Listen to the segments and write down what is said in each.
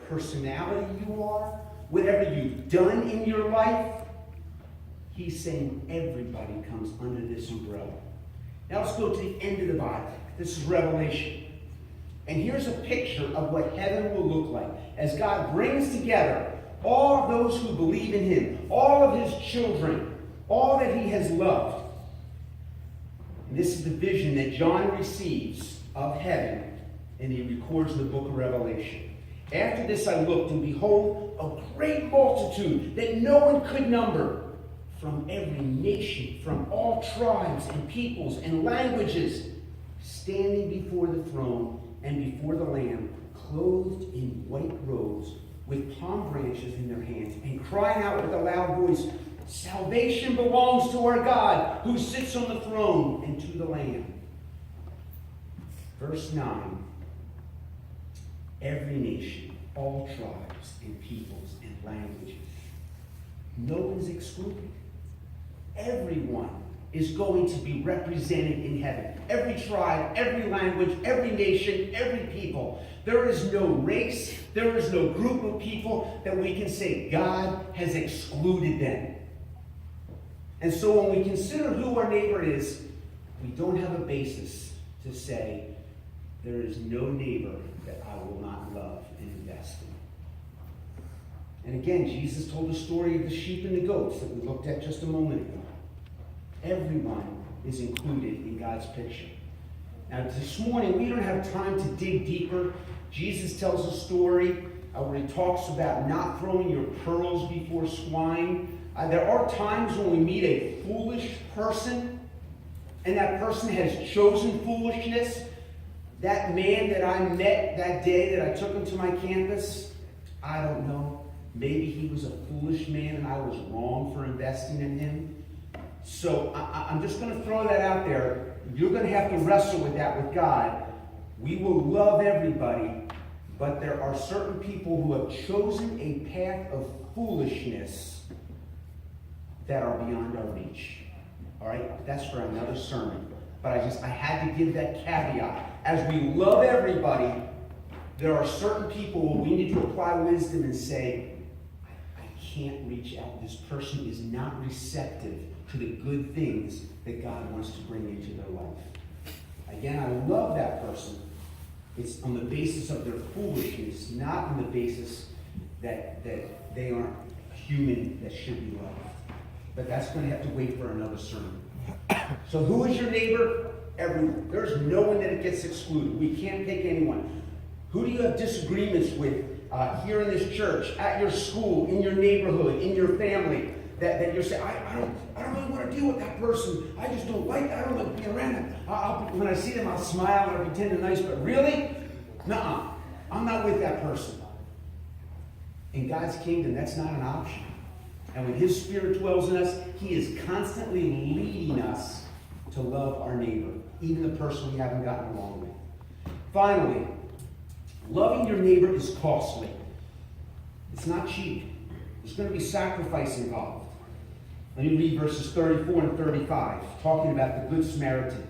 personality you are, whatever you've done in your life, he's saying everybody comes under this umbrella. Now let's go to the end of the Bible. This is Revelation. And here's a picture of what heaven will look like as God brings together all of those who believe in him, all of his children, all that he has loved. And this is the vision that John receives of heaven, and he records in the book of Revelation. After this I looked, and behold, a great multitude that no one could number, from every nation, from all tribes and peoples and languages, standing before the throne and before the Lamb, clothed in white robes, with palm branches in their hands, and crying out with a loud voice, "Salvation belongs to our God, who sits on the throne, and to the Lamb." Verse 9. Every nation, all tribes and peoples and languages. No one's excluded. Everyone is going to be represented in heaven. Every tribe, every language, every nation, every people. There is no race, there is no group of people that we can say God has excluded them. And so when we consider who our neighbor is, we don't have a basis to say there is no neighbor that I will not love and invest in. And again, Jesus told the story of the sheep and the goats that we looked at just a moment ago. Everyone is included in God's picture. Now, this morning, we don't have time to dig deeper. Jesus tells a story where he talks about not throwing your pearls before swine. There are times when we meet a foolish person, and that person has chosen foolishness. That man that I met that day that I took him to my campus, I don't know. Maybe he was a foolish man and I was wrong for investing in him. So I'm just going to throw that out there. You're going to have to wrestle with that with God. We will love everybody, but there are certain people who have chosen a path of foolishness that are beyond our reach. All right? That's for another sermon. But I had to give that caveat. As we love everybody, there are certain people where we need to apply wisdom and say, I can't reach out. This person is not receptive to the good things that God wants to bring into their life. Again, I love that person. It's on the basis of their foolishness, not on the basis that they aren't human that should be loved. But that's going to have to wait for another sermon. So who is your neighbor? Everyone. There's no one that gets excluded. We can't pick anyone. Who do you have disagreements with here in this church, at your school, in your neighborhood, in your family, that you're saying, I don't really want to deal with that person. I just don't like that. I don't like to be around them. When I see them, I'll smile and I'll pretend they're nice, but really? Nuh-uh. I'm not with that person. In God's kingdom, that's not an option. And when his Spirit dwells in us, he is constantly leading us to love our neighbor, even the person we haven't gotten along with. Finally, loving your neighbor is costly. It's not cheap. There's going to be sacrifice involved. Let me read verses 34 and 35, talking about the Good Samaritan.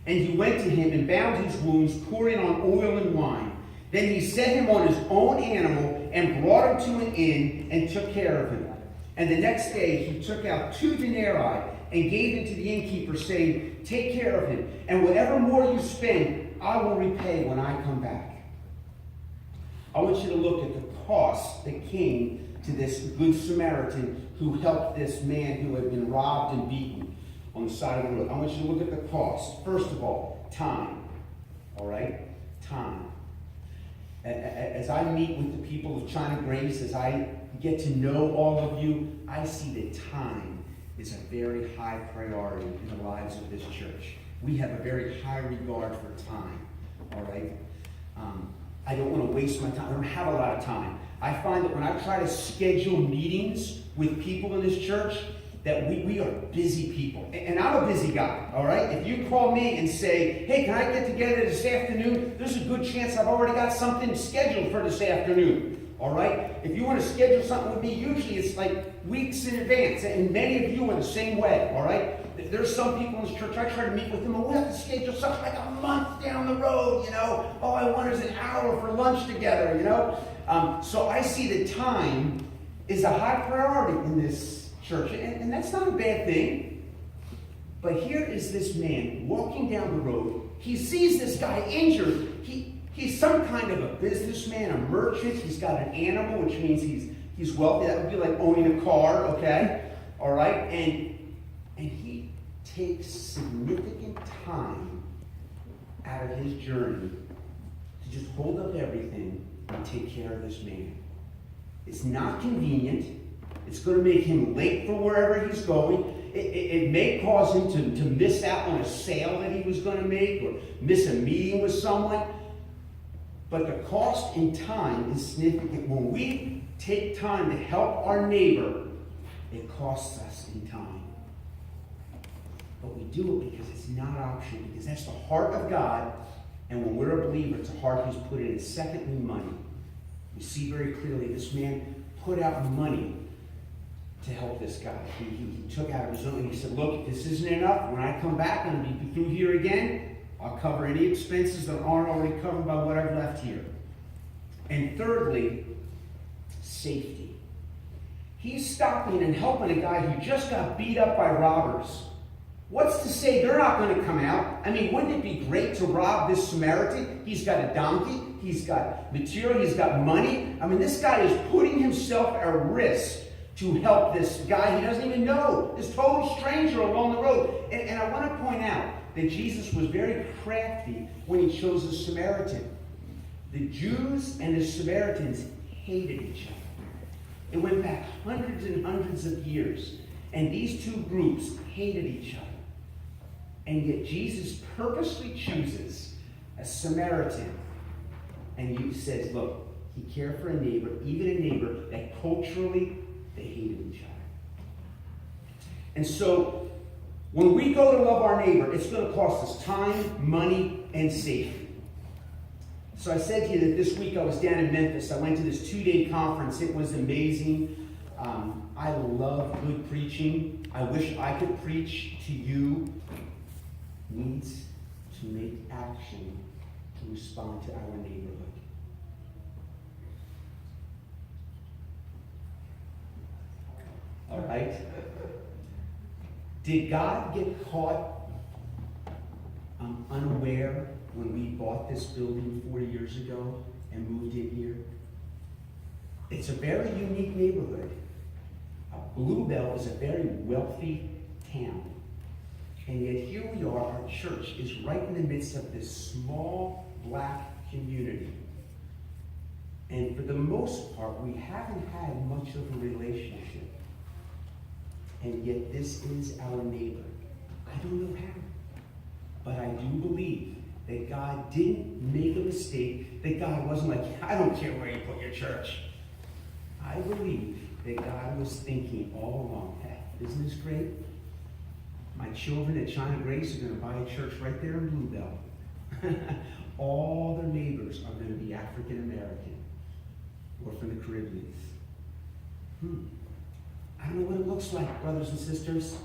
And he went to him and bound his wounds, pouring on oil and wine. Then he set him on his own animal and brought him to an inn and took care of him. And the next day he took out 2 denarii and gave it to the innkeeper, saying, take care of him, and whatever more you spend, I will repay when I come back. I want you to look at the cost that came to this Good Samaritan who helped this man who had been robbed and beaten on the side of the road. I want you to look at the cost. First of all, time. All right? Time. As I meet with the people of China Grace, as I get to know all of you, I see that time is a very high priority in the lives of this church. We have a very high regard for time, all right? I don't want to waste my time. I don't have a lot of time. I find that when I try to schedule meetings with people in this church, that we are busy people. And I'm a busy guy, all right? If you call me and say, hey, can I get together this afternoon? There's a good chance I've already got something scheduled for this afternoon, all right? If you want to schedule something with me, usually it's like weeks in advance. And many of you are the same way, all right? There's some people in this church, I try to meet with them, and we'll have to schedule something like a month down the road, you know? All I want is an hour for lunch together, you know? So I see that time is a high priority in this church, and that's not a bad thing. But here is this man walking down the road. He sees this guy injured. He's some kind of a businessman, a merchant. He's got an animal, which means he's wealthy. That would be like owning a car, okay? All right? And he takes significant time out of his journey to just hold up everything and take care of this man. It's not convenient. It's going to make him late for wherever he's going. It may cause him to miss out on a sale that he was going to make or miss a meeting with someone. But the cost in time is significant. When we take time to help our neighbor, it costs us in time. But we do it because it's not optional, because that's the heart of God. And when we're a believer, it's a heart He's put in it. Secondly, money. We see very clearly this man put out money to help this guy. He took out of his own, and he said, look, if this isn't enough, when I come back, I'm going to be through here again. I'll cover any expenses that aren't already covered by what I've left here. And thirdly, safety. He's stopping and helping a guy who just got beat up by robbers. What's to say they're not going to come out? I mean, wouldn't it be great to rob this Samaritan? He's got a donkey. He's got material. He's got money. I mean, this guy is putting himself at risk to help this guy he doesn't even know, this total stranger along the road. And I want to point out that Jesus was very crafty when he chose a Samaritan. The Jews and the Samaritans hated each other. It went back hundreds and hundreds of years. And these two groups hated each other. And yet Jesus purposely chooses a Samaritan. And he says, look, he cared for a neighbor, even a neighbor that culturally they hated each other. And so when we go to love our neighbor, it's going to cost us time, money, and safety. So I said to you that this week I was down in Memphis. I went to this 2-day conference. It was amazing. I love good preaching. I wish I could preach to you. Needs to make action to respond to our neighborhood. All right? Did God get caught unaware when we bought this building 40 years ago and moved in here? It's a very unique neighborhood. Bluebell is a very wealthy town. And yet here we are, our church is right in the midst of this small black community. And for the most part, we haven't had much of a relationship. And yet this is our neighbor. I don't know how. But I do believe that God didn't make a mistake, that God wasn't like, I don't care where you put your church. I believe that God was thinking all along, hey, isn't this great? My children at China Grace are going to buy a church right there in Bluebell. All their neighbors are going to be African American or from the Caribbean. I don't know what it looks like, brothers and sisters.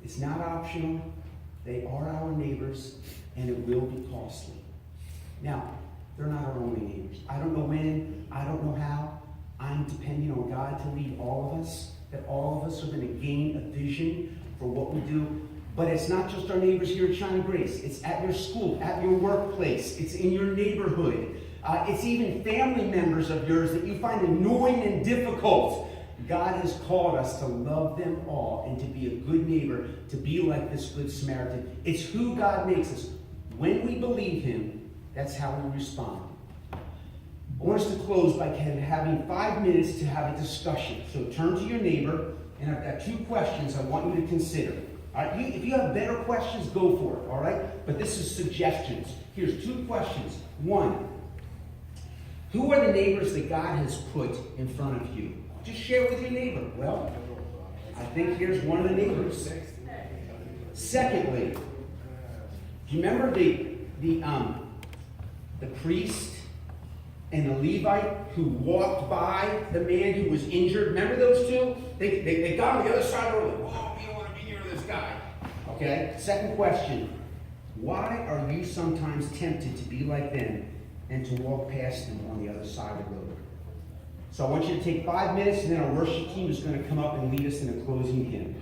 It's not optional. They are our neighbors, and it will be costly. Now, they're not our only neighbors. I don't know when. I don't know how. I'm depending on God to lead all of us, that all of us are going to gain a vision for what we do. But it's not just our neighbors here at China Grace. It's at your school, at your workplace. It's in your neighborhood. It's even family members of yours that you find annoying and difficult. God has called us to love them all and to be a good neighbor, to be like this good Samaritan. It's who God makes us. When we believe Him, that's how we respond. I want us to close by having 5 minutes to have a discussion. So turn to your neighbor, and I've got 2 questions I want you to consider. All right? If you have better questions, go for it. All right? But this is suggestions. Here's 2 questions. 1, who are the neighbors that God has put in front of you? Just share with your neighbor. Well, I think here's one of the neighbors. Secondly, do you remember the priest and the Levite who walked by the man who was injured? Remember those two? They got on the other side of the road. Whoa, we don't want to be near this guy. Okay. Second question: why are you sometimes tempted to be like them and to walk past them on the other side of the road. So I want you to take 5 minutes, and then our worship team is going to come up and lead us in a closing hymn.